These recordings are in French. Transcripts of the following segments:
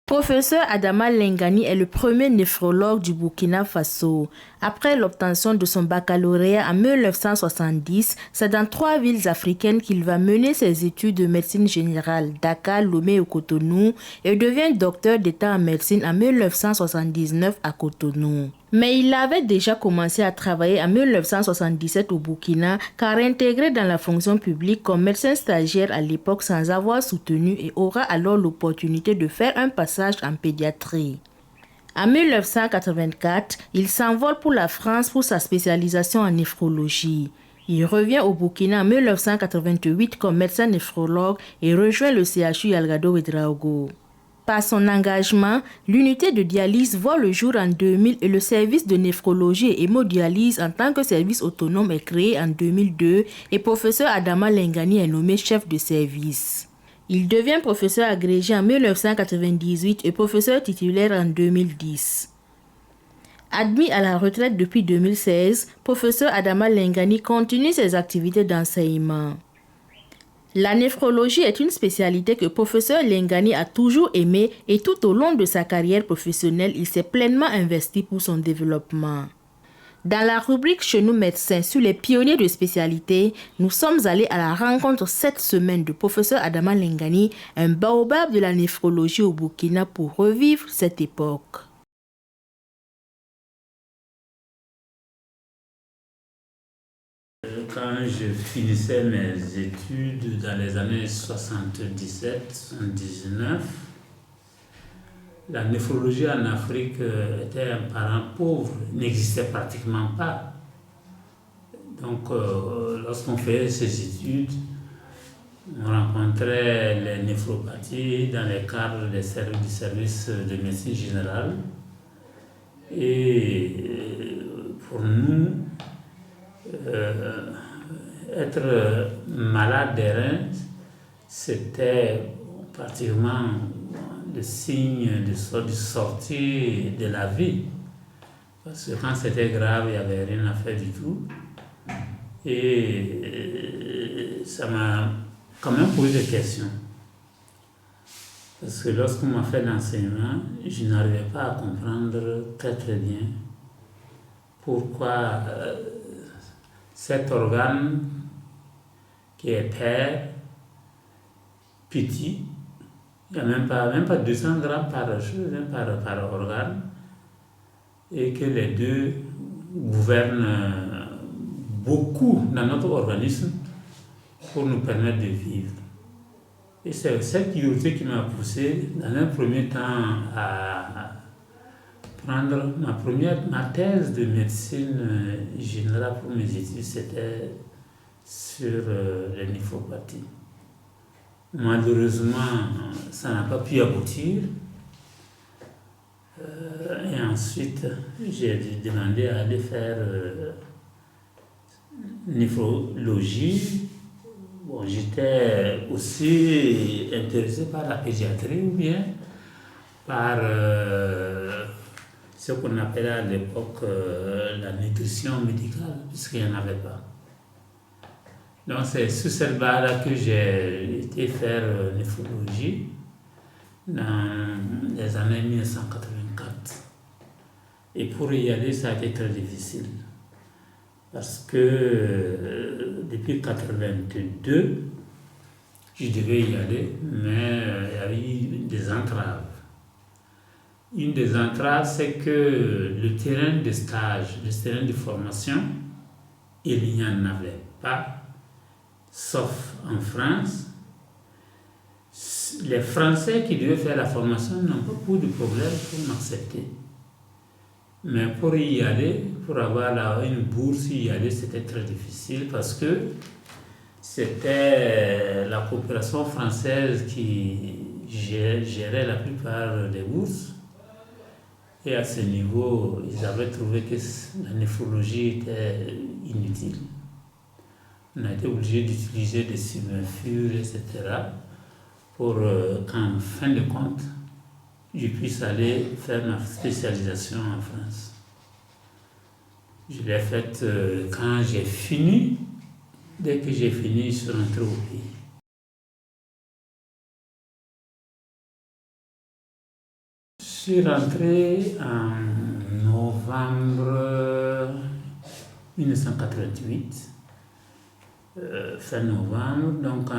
Professeur Adama Lengani est le premier néphrologue du Burkina Faso. Après l'obtention de son baccalauréat en 1970, c'est dans 3 villes africaines qu'il va mener ses études de médecine générale, Dakar, Lomé et Cotonou, et devient docteur d'État en médecine en 1979 à Cotonou. Mais il avait déjà commencé à travailler en 1977 au Burkina, car intégré dans la fonction publique comme médecin stagiaire à l'époque sans avoir soutenu et aura alors l'opportunité de faire un passage en pédiatrie. En 1984, il s'envole pour la France pour sa spécialisation en néphrologie. Il revient au Burkina en 1988 comme médecin néphrologue et rejoint le CHU Algado Ouedraogo. Par son engagement, l'unité de dialyse voit le jour en 2000 et le service de néphrologie et hémodialyse en tant que service autonome est créé en 2002 et professeur Adama Lengani est nommé chef de service. Il devient professeur agrégé en 1998 et professeur titulaire en 2010. Admis à la retraite depuis 2016, professeur Adama Lengani continue ses activités d'enseignement. La néphrologie est une spécialité que professeur Lengani a toujours aimée et tout au long de sa carrière professionnelle, il s'est pleinement investi pour son développement. Dans la rubrique Chez nous médecins sur les pionniers de spécialité, nous sommes allés à la rencontre cette semaine de professeur Adama Lengani, un baobab de la néphrologie au Burkina pour revivre cette époque. Quand je finissais mes études dans les années 77-79, la néphrologie en Afrique était un parent pauvre, n'existait pratiquement pas. Donc, lorsqu'on faisait ces études, on rencontrait les néphropathies dans les cadres du service de médecine générale. Et pour nous, être malade des reins, c'était pratiquement le signe de sortie de la vie. Parce que quand c'était grave, il n'y avait rien à faire du tout. Et ça m'a quand même posé des questions. Parce que lorsqu'on m'a fait l'enseignement, je n'arrivais pas à comprendre très bien pourquoi cet organe qui est père, petit, il n'y a même pas 200 grammes par organe, et que les deux gouvernent beaucoup dans notre organisme pour nous permettre de vivre. Et c'est cette curiosité qui m'a poussé, dans un premier temps, à prendre ma thèse de médecine générale pour mes études, c'était sur les néphropathies. Malheureusement, ça n'a pas pu aboutir. Et ensuite, j'ai demandé à aller faire néphrologie. Bon, j'étais aussi intéressé par la pédiatrie ou bien par ce qu'on appelait à l'époque la nutrition médicale, puisqu'il n'y en avait pas. Donc c'est sur cette base-là que j'ai été faire néphrologie dans les années 1984. Et pour y aller, ça a été très difficile. Parce que depuis 1982, je devais y aller, mais il y avait eu des entraves. Une des entraves, c'est que le terrain de stage, le terrain de formation, il n'y en avait pas, sauf en France. Les Français qui devaient faire la formation n'ont pas beaucoup de problème pour m'accepter. Mais pour y aller, pour avoir une bourse, y aller, c'était très difficile parce que c'était la coopération française qui gérait la plupart des bourses. Et à ce niveau, ils avaient trouvé que la néphrologie était inutile. On a été obligé d'utiliser des submerfures, etc. pour qu'en fin de compte, je puisse aller faire ma spécialisation en France. Je l'ai faite quand j'ai fini. Dès que j'ai fini, je suis rentré au pays. suis rentré en novembre 1988, fin novembre, donc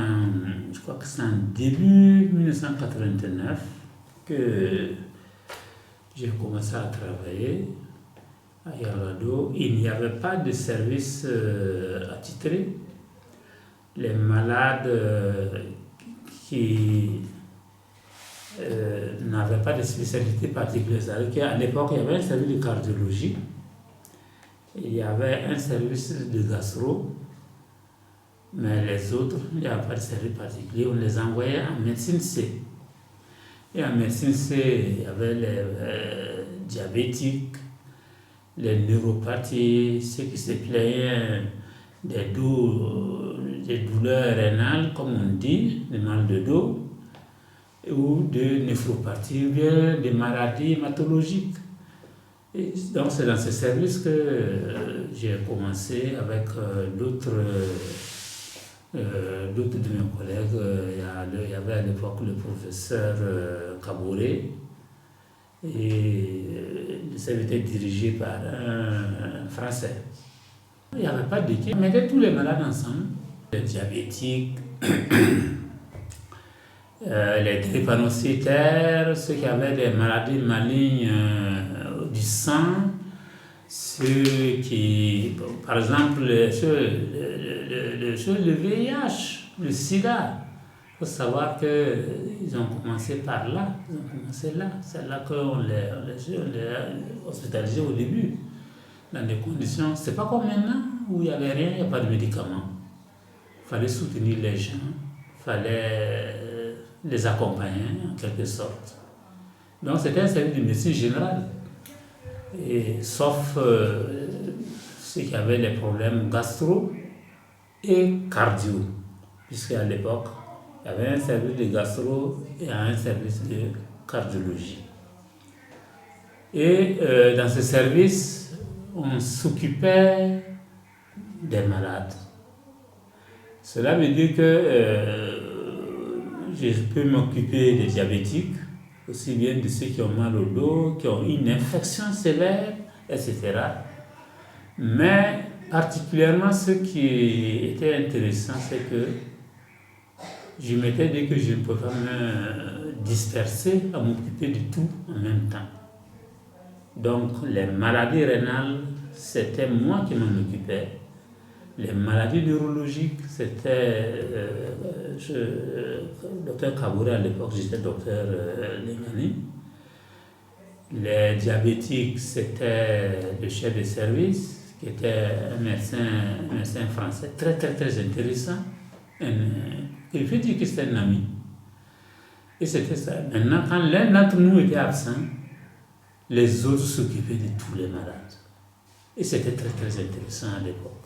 je crois que c'est en début 1989 que j'ai commencé à travailler à Yar'Adua. Il n'y avait pas de service attitré. Les malades qui n'avaient pas de spécialité particulière, c'est-à-dire qu'à l'époque, il y avait un service de cardiologie, il y avait un service de gastro, mais les autres, il n'y avait pas de service particulier. On les envoyait en médecine C. Et en médecine C, il y avait les diabétiques, les neuropathies, ceux qui se plaignaient des douleurs rénales, comme on dit, des mal de dos, ou de néphropathie, ou bien des maladies hématologiques. Et donc c'est dans ce service que j'ai commencé avec d'autres de mes collègues. Il y avait à l'époque le professeur Kabouré, et le service était dirigé par un Français. Il n'y avait pas d'équipe, on mettait tous les malades ensemble, les diabétiques, les drépanocytaires, ceux qui avaient des maladies malignes du sang, ceux qui, par exemple, le VIH, le sida. Il faut savoir qu'ils ont commencé par là, ils ont commencé là. C'est là qu'on les hospitalisés au début, dans des conditions, c'est pas comme maintenant où il n'y avait rien, il n'y a pas de médicaments. Il fallait soutenir les gens, il fallait les accompagner en quelque sorte. Donc c'était un service de médecine générale, et, sauf ceux qui avaient des problèmes gastro et cardio, puisqu'à l'époque, il y avait un service de gastro et un service de cardiologie. Et dans ce service, on s'occupait des malades. Cela veut dire que je peux m'occuper des diabétiques, aussi bien de ceux qui ont mal au dos, qui ont une infection sévère, etc. Mais particulièrement ce qui était intéressant, c'est que je m'étais dit que je ne pouvais pas me disperser à m'occuper de tout en même temps. Donc les maladies rénales, c'était moi qui m'en occupais. Les maladies neurologiques, c'était docteur Kabouré à l'époque, j'étais docteur Lengani. Les diabétiques, c'était le chef de service, qui était un médecin français, très très très intéressant. Il faut dire que c'était un ami. Et c'était ça. Maintenant, quand l'un d'entre nous était absent, les autres s'occupaient de tous les malades. Et c'était très très intéressant à l'époque.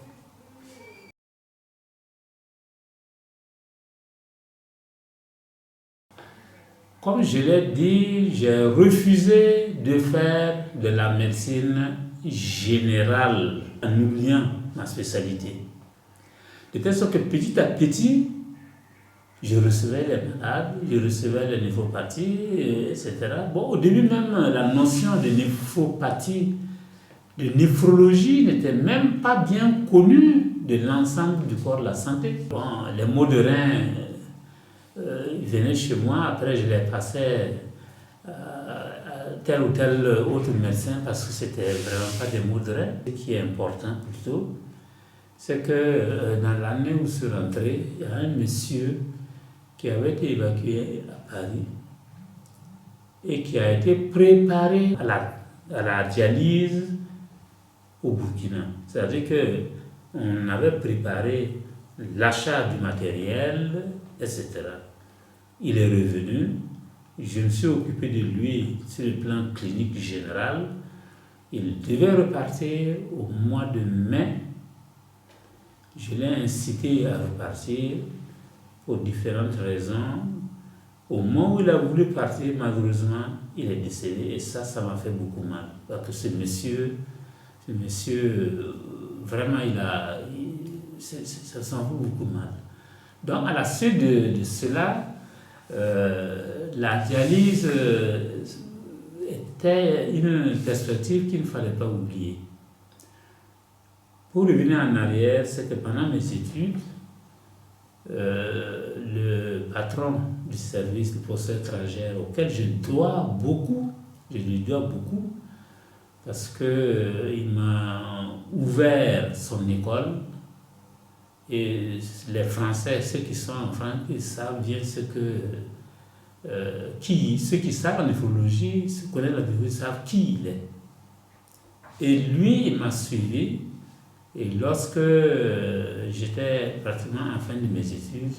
Comme je l'ai dit, j'ai refusé de faire de la médecine générale en oubliant ma spécialité. De telle sorte que petit à petit, je recevais les malades, je recevais les néphropathies, etc. Bon, au début même, la notion de néphropathie, de néphrologie n'était même pas bien connue de l'ensemble du corps de la santé. Bon, les maux de rein, ils venaient chez moi, après je les passais à tel ou tel autre médecin parce que c'était vraiment pas des maux de rein. Ce qui est important plutôt, c'est que dans l'année où je suis rentré, il y a un monsieur qui avait été évacué à Paris et qui a été préparé à la dialyse au Burkina. C'est-à-dire qu'on avait préparé l'achat du matériel, etc. Il est revenu, je me suis occupé de lui sur le plan clinique général. Il devait repartir au mois de mai. Je l'ai incité à repartir pour différentes raisons. Au moment où il a voulu partir, malheureusement, il est décédé. Et ça m'a fait beaucoup mal. Parce que ce monsieur vraiment, ça s'en fait beaucoup mal. Donc, à la suite de cela, la dialyse c'était une perspective qu'il ne fallait pas oublier. Pour revenir en arrière, c'est que pendant mes études, le patron du service de postes étrangères auquel je lui dois beaucoup, parce qu'il m'a ouvert son école. Et les Français, ceux qui sont en France, ils savent bien ceux qui savent en néphrologie, ceux qui connaissent la néphrologie, savent qui il est. Et lui, il m'a suivi. Et lorsque j'étais pratiquement en fin de mes études,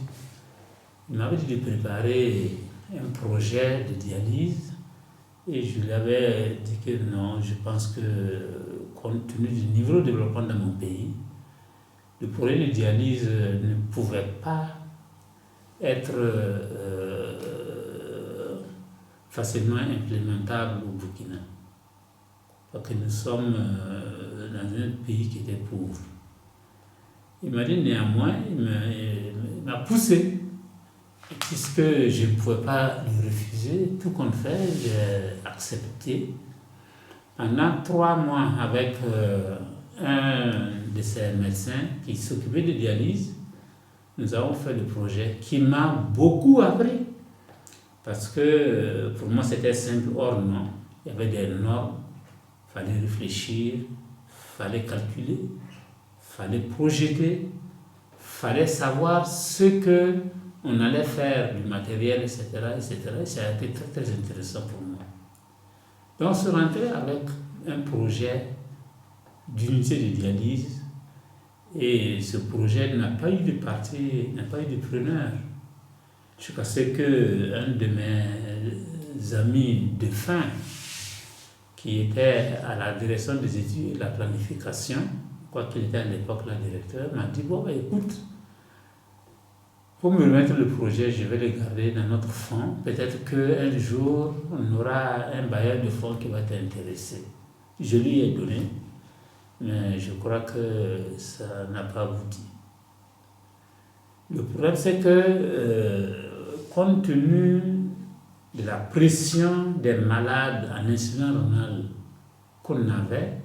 il m'avait dit de préparer un projet de dialyse. Et je lui avais dit que non, je pense que compte tenu du niveau de développement dans mon pays, le projet de dialyse ne pouvait pas être facilement implémentable au Burkina. Parce que nous sommes dans un pays qui était pauvre. Il m'a dit néanmoins, il m'a poussé, puisque je ne pouvais pas lui refuser, tout compte fait, j'ai accepté. Pendant 3 mois avec un de ces médecins qui s'occupait de dialyse, nous avons fait le projet qui m'a beaucoup appris. Parce que pour moi c'était simple, or non. Il y avait des normes, il fallait réfléchir, il fallait calculer, il fallait projeter, il fallait savoir ce qu'on allait faire du matériel, etc. etc. Et ça a été très très intéressant pour moi. Donc je suis rentré avec un projet d'unité de dialyse et ce projet n'a pas eu de partie, n'a pas eu de preneur. Jusqu'à ce qu'un de mes amis de fin, qui était à la direction des études et de la planification, quoi qu'il était à l'époque le directeur, m'a dit, bon, écoute, pour me remettre le projet, je vais le garder dans notre fonds. Peut-être qu'un jour, on aura un bailleur de fonds qui va t'intéresser. Je lui ai donné, mais je crois que ça n'a pas abouti. Le problème, c'est que, compte tenu de la pression des malades en insuffisance rénale qu'on avait,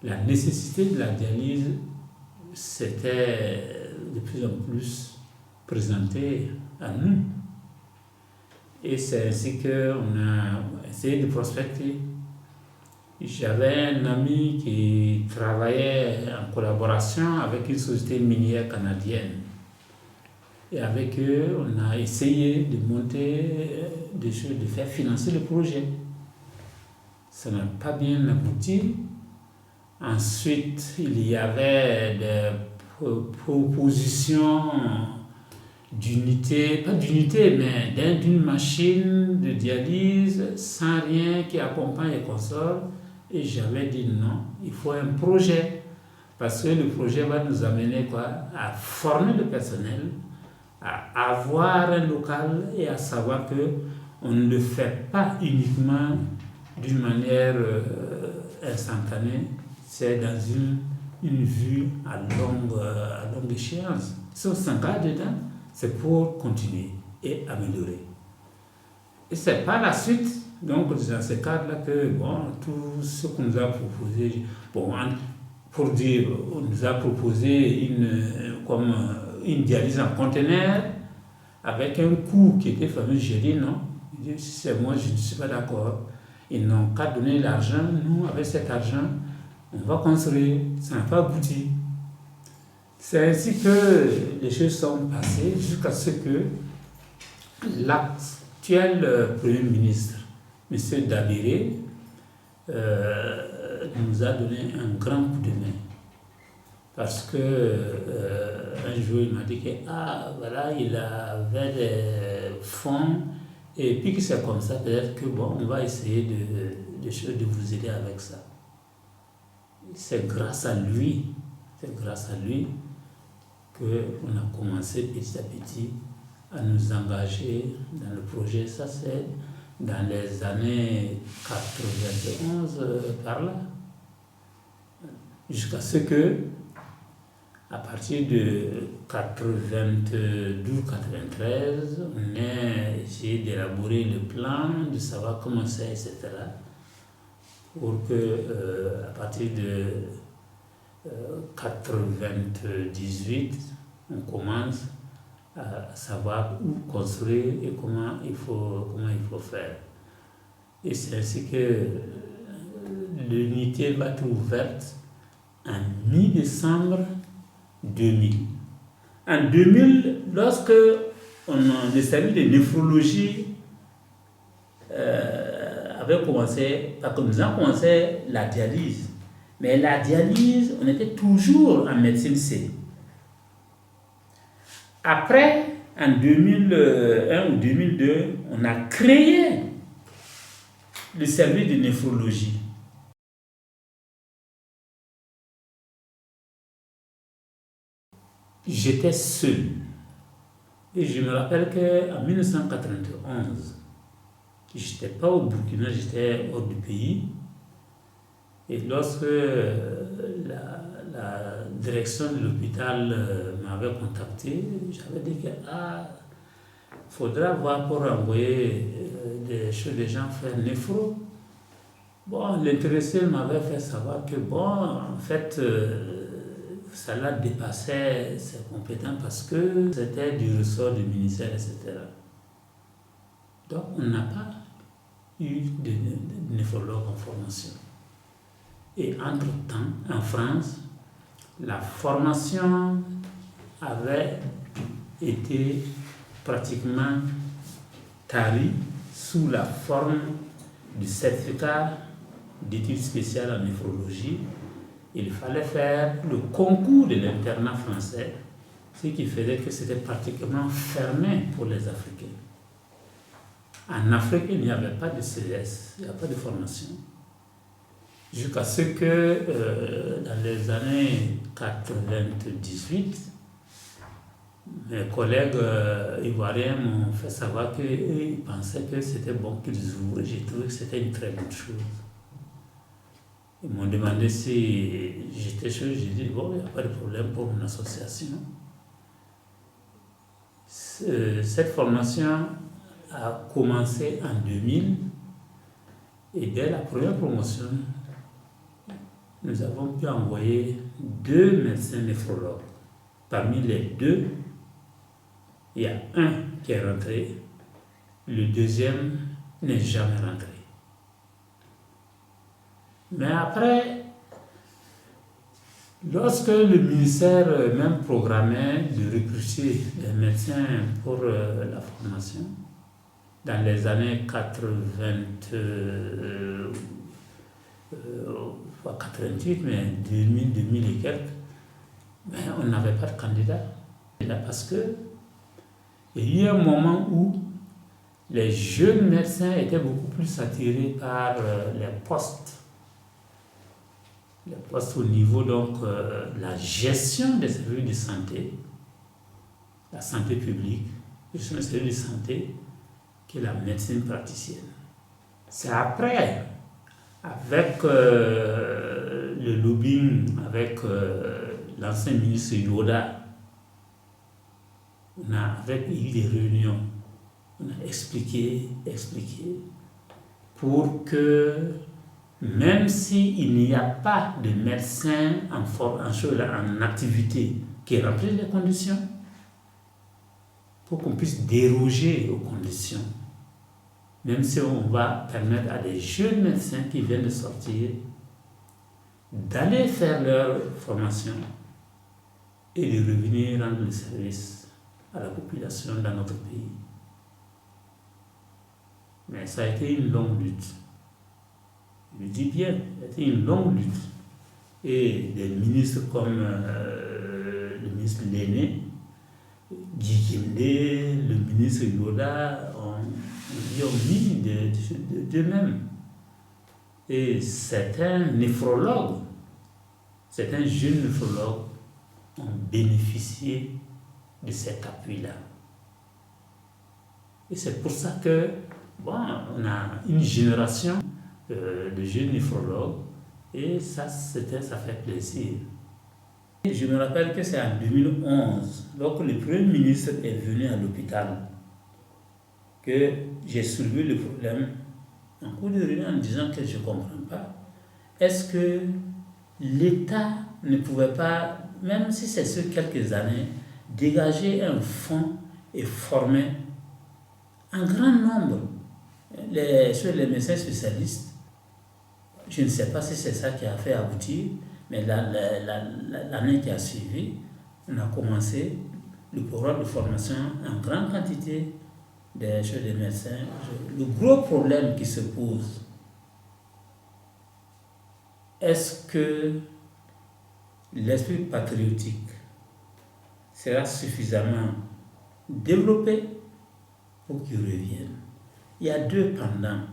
la nécessité de la dialyse s'était de plus en plus présentée à nous. Et c'est ainsi qu'on a essayé de prospecter. J'avais un ami qui travaillait en collaboration avec une société minière canadienne. Et avec eux, on a essayé de monter des choses, de faire financer le projet. Ça n'a pas bien abouti. Ensuite, il y avait des propositions d'unité, pas d'unité, mais d'une machine de dialyse sans rien qui accompagne les consoles. Et j'avais dit non, il faut un projet. Parce que le projet va nous amener à former le personnel, à avoir un local et à savoir qu'on ne le fait pas uniquement d'une manière instantanée, c'est dans une vue à longue échéance. Si on s'engage dedans, c'est pour continuer et améliorer. Et c'est par la suite, donc dans ce cadre-là, que tout ce qu'on nous a proposé, pour dire, on nous a proposé une dialyse en conteneur avec un coût qui était fameux. J'ai dit non, si c'est moi, je ne suis pas d'accord. Ils n'ont qu'à donner l'argent, nous, avec cet argent, on va construire. Ça n'a pas abouti. C'est ainsi que les choses sont passées jusqu'à ce que l'actuel Premier ministre, M. Dabiré, nous a donné un grand coup de main. Parce que un jour, il m'a dit que il avait des fonds, et puis que c'est comme ça, peut-être que on va essayer de vous aider avec ça. C'est grâce à lui qu'on a commencé petit à petit à nous engager dans le projet. Ça, c'est dans les années 91, par là. Jusqu'à ce que, à partir de 92-93, on a essayé d'élaborer le plan, de savoir comment c'est, etc. pour que, à partir de 98, on commence à savoir où construire et comment il faut faire. Et c'est ainsi que l'unité va être ouverte en mi-décembre 2000. En 2000, lorsque le service de néphrologie avait commencé, parce que nous avons commencé la dialyse, mais la dialyse, on était toujours en médecine C. Après, en 2001 ou 2002, on a créé le service de néphrologie. J'étais seul. Et je me rappelle qu'en 1991, je n'étais pas au Burkina, j'étais hors du pays. Et lorsque la direction de l'hôpital m'avait contacté, j'avais dit que faudra voir pour envoyer des gens faire néphro. Bon, l'intéressé m'avait fait savoir que en fait, cela dépassait ses compétences parce que c'était du ressort du ministère, etc. Donc, on n'a pas eu de néphrologue en formation. Et entre-temps, en France, la formation avait été pratiquement tarie sous la forme du certificat d'études spéciales en néphrologie. Il fallait faire le concours de l'internat français, ce qui faisait que c'était pratiquement fermé pour les Africains. En Afrique, il n'y avait pas de CS, il n'y a pas de formation. Jusqu'à ce que, dans les années 98, mes collègues ivoiriens m'ont fait savoir qu'ils pensaient que c'était bon qu'ils ouvrent. J'ai trouvé que c'était une très bonne chose. Ils m'ont demandé si j'étais chaud. J'ai dit, bon, il n'y a pas de problème pour mon association. Cette formation a commencé en 2000 et dès la première promotion, nous avons pu envoyer 2 médecins néphrologues. Parmi les 2, il y a un qui est rentré, le deuxième n'est jamais rentré. Mais après, lorsque le ministère même programmait de recruter des médecins pour la formation, dans les années 88, mais 2000 et quelques, mais on n'avait pas de candidat. Parce que il y a un moment où les jeunes médecins étaient beaucoup plus attirés par les postes au niveau donc la gestion des services de santé, la santé publique, la gestion des services de santé, que la médecine praticienne. C'est après, avec le lobbying, avec l'ancien ministre Yoda, on avait eu des réunions, on a expliqué, pour que même s'il n'y a pas de médecin en activité qui remplisse les conditions, pour qu'on puisse déroger aux conditions, même si on va permettre à des jeunes médecins qui viennent de sortir d'aller faire leur formation et de revenir rendre le service à la population dans notre pays. Mais ça a été une longue lutte. Je dis bien, ça a été une longue lutte. Et des ministres comme le ministre Léné, Guy Kindé, le ministre Yoda, ils ont mis d'eux-mêmes. Et certains néphrologues, certains jeunes néphrologues ont bénéficié de cet appui-là. Et c'est pour ça que, on a une génération de jeunes néphrologues et ça fait plaisir. Et je me rappelle que c'est en 2011, lorsque le Premier ministre est venu à l'hôpital, que j'ai soulevé le problème en cours de réunion en disant que je ne comprends pas. est-ce que l'État ne pouvait pas, même si c'est sur quelques années, dégager un fonds et former un grand nombre sur les médecins spécialistes? Je ne sais pas si c'est ça qui a fait aboutir, mais l'année qui a suivi, on a commencé le programme de formation en grande quantité chez les médecins. Le gros problème qui se pose, est-ce que l'esprit patriotique sera suffisamment développé pour qu'il revienne? Il y a deux pendants.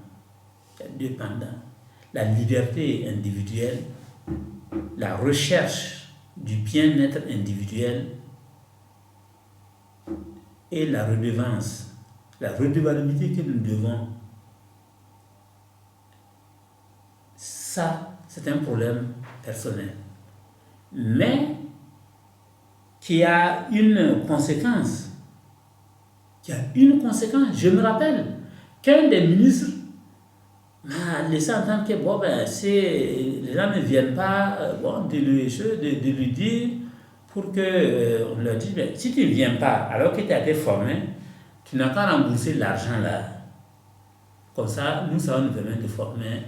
La liberté individuelle, la recherche du bien-être individuel et la redevance, la redevabilité que nous devons. Ça, c'est un problème personnel, mais qui a une conséquence. Je me rappelle qu'un des ministres m'a laissé entendre que si les gens ne viennent pas, de lui dire pour que on leur dise, si tu ne viens pas alors que tu as été formé, tu n'as qu'à rembourser l'argent là. Comme ça, nous allons nous permettre de former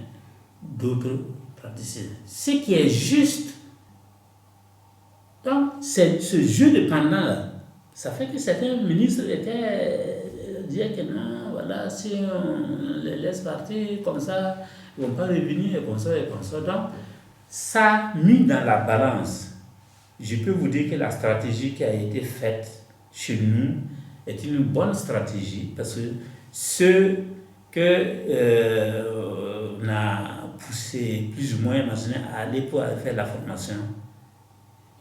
d'autres praticiens. Ce qui est juste. Donc, c'est ce jeu de pendant là. Ça fait que certains ministres disaient que non, voilà, si on les laisse partir comme ça, ils ne vont pas revenir et comme ça et comme ça. Donc, ça mis dans la balance. Je peux vous dire que la stratégie qui a été faite chez nous est une bonne stratégie parce que ceux que on a poussé plus ou moins à aller pour aller faire la formation,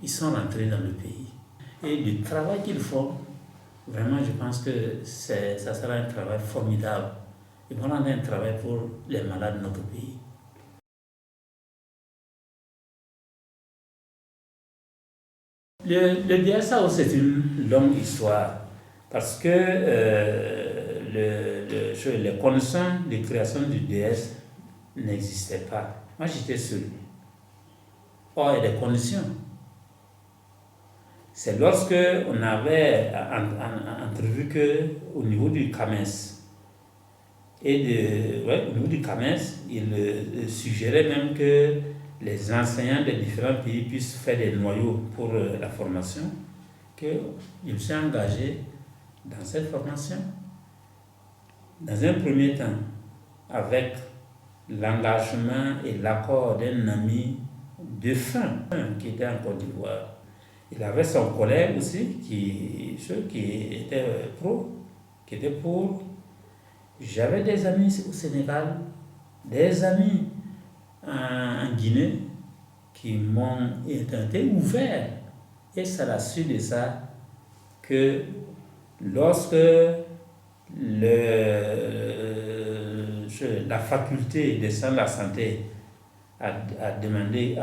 ils sont rentrés dans le pays. Et le travail qu'ils font, vraiment, je pense que ça sera un travail formidable. Ils vont rendre un travail pour les malades de notre pays. Le DSAO, c'est une longue histoire parce que les conditions de création du DS n'existaient pas. Moi, j'étais seul. Or, il y a des conditions. C'est lorsque on avait entrevu qu'au niveau du CAMES, au niveau du CAMES, il suggérait même que les enseignants des différents pays puissent faire des noyaux pour la formation, que je me suis engagé dans cette formation. Dans un premier temps, avec l'engagement et l'accord d'un ami défunt qui était en Côte d'Ivoire. Il avait son collègue aussi qui était pour. J'avais des amis au Sénégal, des amis en Guinée qui m'ont été ouverts. Et c'est à la suite de ça que lorsque la faculté des soins de la santé a demandé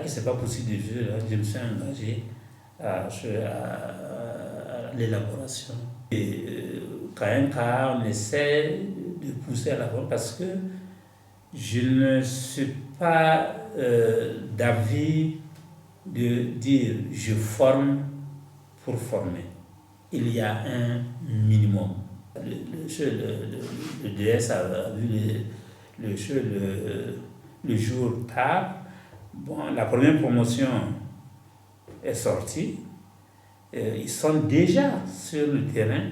que ce n'est pas possible de vivre, je me suis engagé à l'élaboration. Et quand même, on essaie de pousser à la voie parce que je ne suis pas d'avis de dire je forme pour former. Il y a un minimum. Le DS a vu le jour tard. Bon, la première promotion est sortie. Ils sont déjà sur le terrain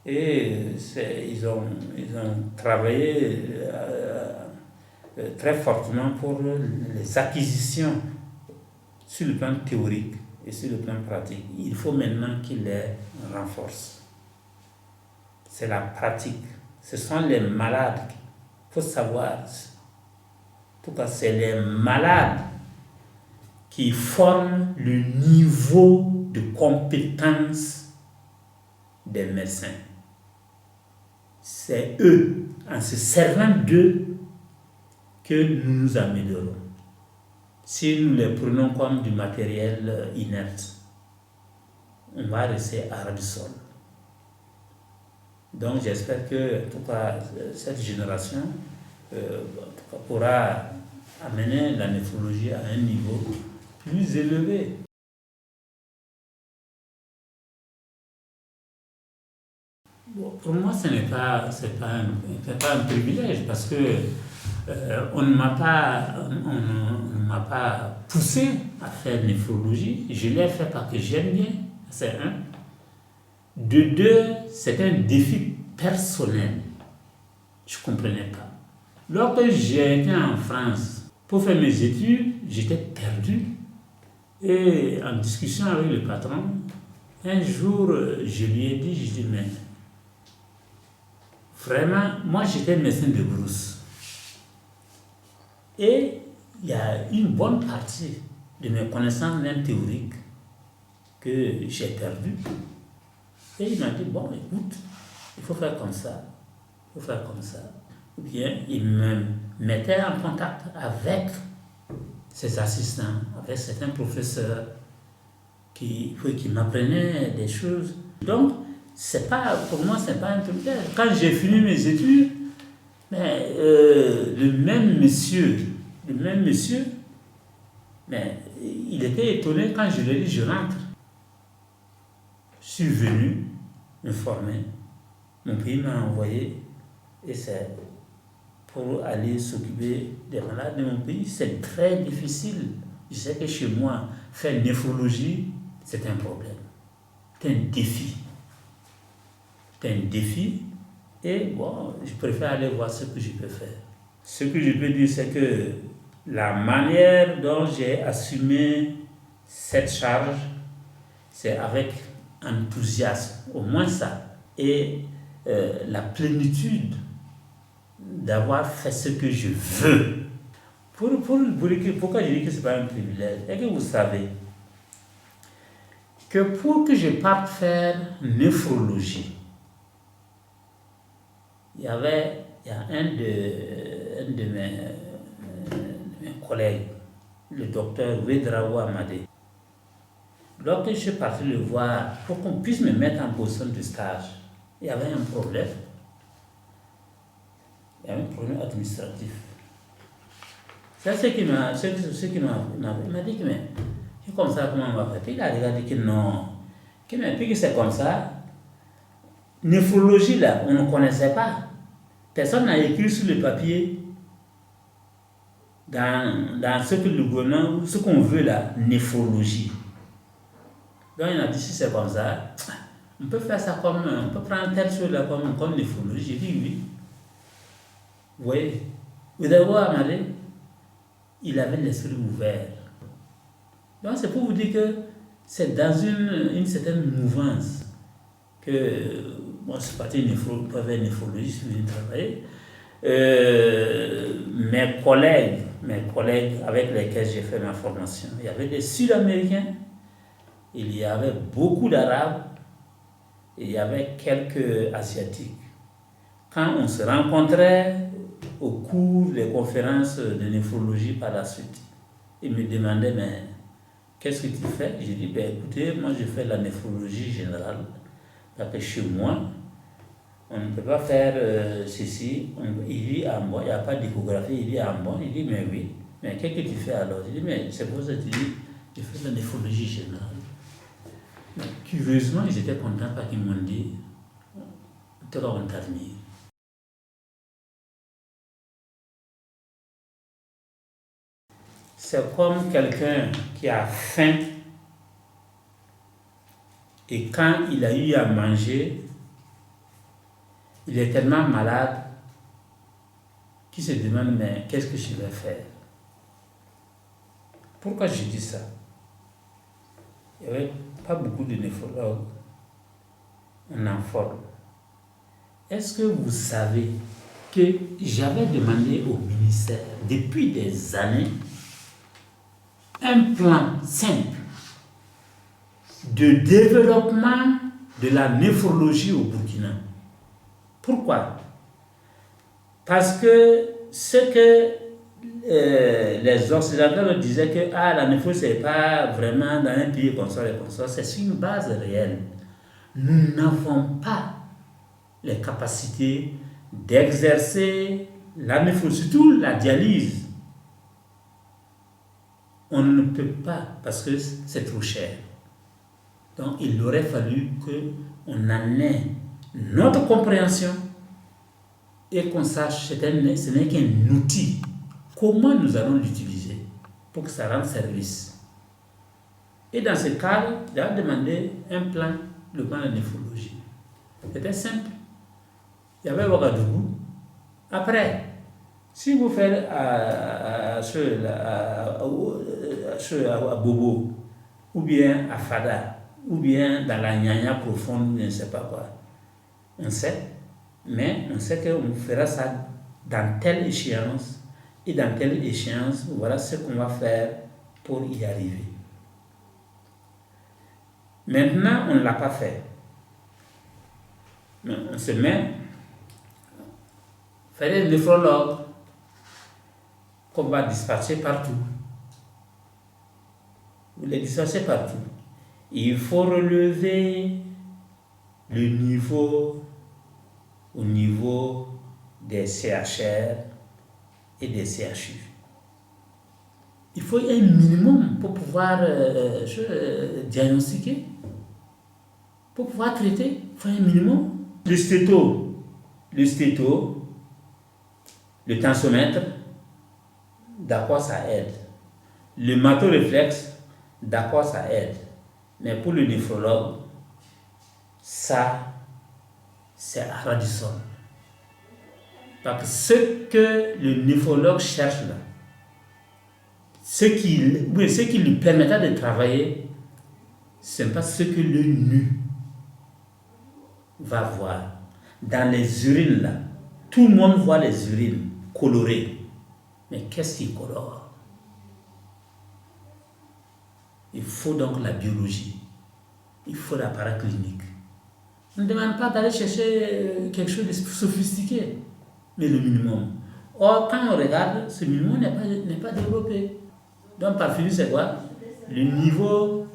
et ils ont travaillé très fortement pour les acquisitions sur le plan théorique et sur le plan pratique. Il faut maintenant qu'ils les renforcent. C'est la pratique. Ce sont les malades. Il faut savoir. En tout cas, c'est les malades qui forment le niveau de compétence des médecins. C'est eux, en se servant d'eux, que nous nous améliorons. Si nous les prenons comme du matériel inerte, on va rester à ras du sol. Donc j'espère que en tout cas, cette génération pourra amener la néphrologie à un niveau plus élevé. Bon, pour moi, ce n'est pas un privilège parce que on ne m'a pas poussé à faire néphrologie. Je l'ai fait parce que j'aime bien, c'est un. De deux, c'est un défi personnel. Je ne comprenais pas. Lorsque j'ai été en France pour faire mes études, j'étais perdu. Et en discussion avec le patron, un jour, je lui ai dit, mais vraiment, moi j'étais médecin de brousse. Et il y a une bonne partie de mes connaissances même théoriques que j'ai perdues. Et il m'a dit, bon, écoute, il faut faire comme ça, il faut faire comme ça. Ou bien, il me mettait en contact avec ses assistants, avec certains professeurs qui m'apprenaient des choses. Donc, pour moi, ce n'est pas un privilège. Quand j'ai fini mes études, mais, le même monsieur, mais, il était étonné quand je lui ai dit, je rentre. Je suis venu me former. Mon pays m'a envoyé et c'est pour aller s'occuper des malades de mon pays. C'est très difficile. Je sais que chez moi, faire néphrologie, c'est un problème. C'est un défi. C'est un défi. Et bon, je préfère aller voir ce que je peux faire. Ce que je peux dire, c'est que la manière dont j'ai assumé cette charge, c'est avec enthousiasme, au moins ça, et la plénitude d'avoir fait ce que je veux. Pourquoi je dis que ce n'est pas un privilège? Et que vous savez que pour que je parte faire néphrologie, il y a un de mes collègues, le docteur Vedraou Amadé. Lorsque je suis parti le voir pour qu'on puisse me mettre en position de stage, il y avait un problème. Il y avait un problème administratif. C'est ce qui m'a dit que, mais c'est comme ça, comment on va faire? Il a regardé que non. Puis que c'est comme ça. Néphrologie, là, on ne connaissait pas. Personne n'a écrit sur le papier dans ce que le gouvernement, ce qu'on veut là, néphrologie. Donc il a dit, si c'est comme ça, on peut faire ça comme, on peut prendre telle chose là comme néphrologie. J'ai dit oui. Vous voyez, vous avez voir Amadé, il avait l'esprit ouvert. Donc c'est pour vous dire que c'est dans une certaine mouvance que moi je suis parti vers néphrologie, je suis venu travailler. Mes collègues avec lesquels j'ai fait ma formation, il y avait des Sud-Américains, il y avait beaucoup d'Arabes, et il y avait quelques Asiatiques. Quand on se rencontrait au cours des conférences de néphrologie par la suite, ils me demandaient, mais qu'est-ce que tu fais? J'ai dit, ben écoutez, moi je fais la néphrologie générale, parce que chez moi, on ne peut pas faire ceci. Il dit à moi, il n'y a pas d'échographie, il dit à moi, il dit, mais oui, mais qu'est-ce que tu fais alors? Je dis, mais c'est pour ça que tu dis, je fais la néphrologie générale. Mais curieusement, ils étaient contents parce qu'ils m'ont dit, on va t'admire. C'est comme quelqu'un qui a faim et quand il a eu à manger, il est tellement malade qu'il se demande, mais qu'est-ce que je vais faire? Pourquoi je dis ça? Il n'y avait pas beaucoup de néphrologues en forme. Est-ce que vous savez que j'avais demandé au ministère depuis des années un plan simple de développement de la néphrologie au Burkina? Pourquoi? Parce que ce que les Occidentaux disaient que la néphrologie, ce n'est pas vraiment dans un pays comme ça, c'est une base réelle. Nous n'avons pas les capacités d'exercer la néphrologie, surtout la dialyse. On ne peut pas parce que c'est trop cher. Donc il aurait fallu qu'on en ait notre compréhension et qu'on sache que ce n'est qu'un outil. Comment nous allons l'utiliser pour que ça rende service? Et dans ce cadre, j'avais demandé un plan, le plan de néphrologie. C'était simple. Il y avait Ouagadougou. Après, si vous faites à Bobo, ou bien à Fada, ou bien dans la Nyanya profonde, je ne sais pas quoi, on sait, mais on sait qu'on fera ça dans telle échéance, et dans telle échéance, voilà ce qu'on va faire pour y arriver. Maintenant, on ne l'a pas fait. Mais on se met, faire des néphrologues qu'on va dispatcher partout. Vous les dispatchez partout. Il faut relever le niveau au niveau des CHR et des CHU. Il faut un minimum pour pouvoir diagnostiquer, pour pouvoir traiter. Il faut un minimum. Le stéto, le tensiomètre, d'accord, ça aide. Le mato-réflexe, d'accord, ça aide. Mais pour le néphrologue, ça, c'est à ras du sol. Parce que ce que le néphrologue cherche là, ce qui lui permettra de travailler, ce n'est pas ce que l'œil nu va voir. Dans les urines là, tout le monde voit les urines colorées. Mais qu'est-ce qui colore? Il faut donc la biologie. Il faut l'appareil clinique. On ne demande pas d'aller chercher quelque chose de sophistiqué, mais le minimum. Or, quand on regarde, ce minimum n'est pas développé. Donc, par fini, c'est quoi? Le niveau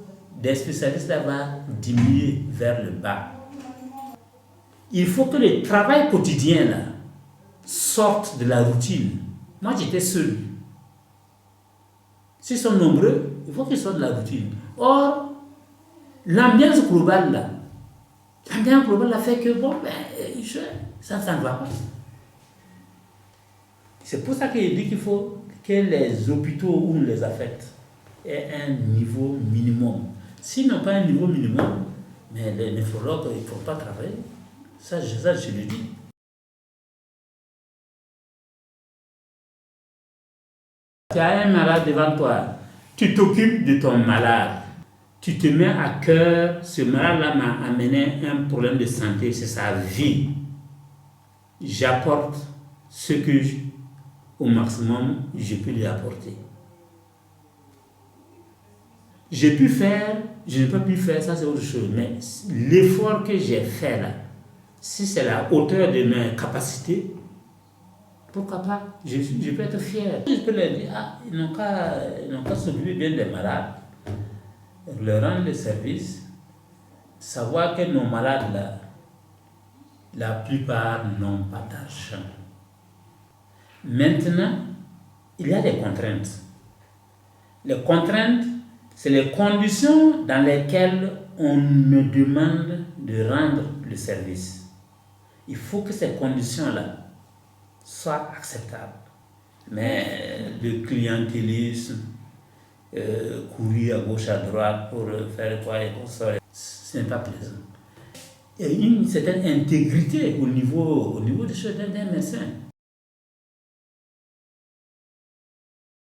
des spécialistes là va diminuer vers le bas. Il faut que le travail quotidien là sorte de la routine. Moi, j'étais seul. S'ils sont nombreux, il faut qu'ils sortent de la routine. Or, l'ambiance globale là, fait que bon, ça ne va pas. C'est pour ça qu'il dit qu'il faut que les hôpitaux où on les affecte aient un niveau minimum. S'ils n'ont pas un niveau minimum, mais les néphrologues, ils ne font pas travailler. Ça, je le dis. Tu as un malade devant toi, tu t'occupes de ton malade, tu te mets à cœur, ce malade-là m'a amené un problème de santé, c'est sa vie. J'apporte ce que au maximum je peux lui apporter. J'ai pu faire, je ne peux plus faire, ça c'est autre chose, mais l'effort que j'ai fait là, si c'est la hauteur de mes capacités, pourquoi pas? Je peux être fier. Je peux leur dire, ils n'ont qu'à s'occuper bien des malades, leur rendre le service, savoir que nos malades là, la plupart n'ont pas d'argent. Maintenant, il y a des contraintes. Les contraintes, c'est les conditions dans lesquelles on me demande de rendre le service. Il faut que ces conditions-là soient acceptables. Mais le clientélisme, courir à gauche, à droite pour faire quoi et pour ça, ce n'est pas plaisant. Il y a une certaine intégrité au niveau des choses d'un médecin.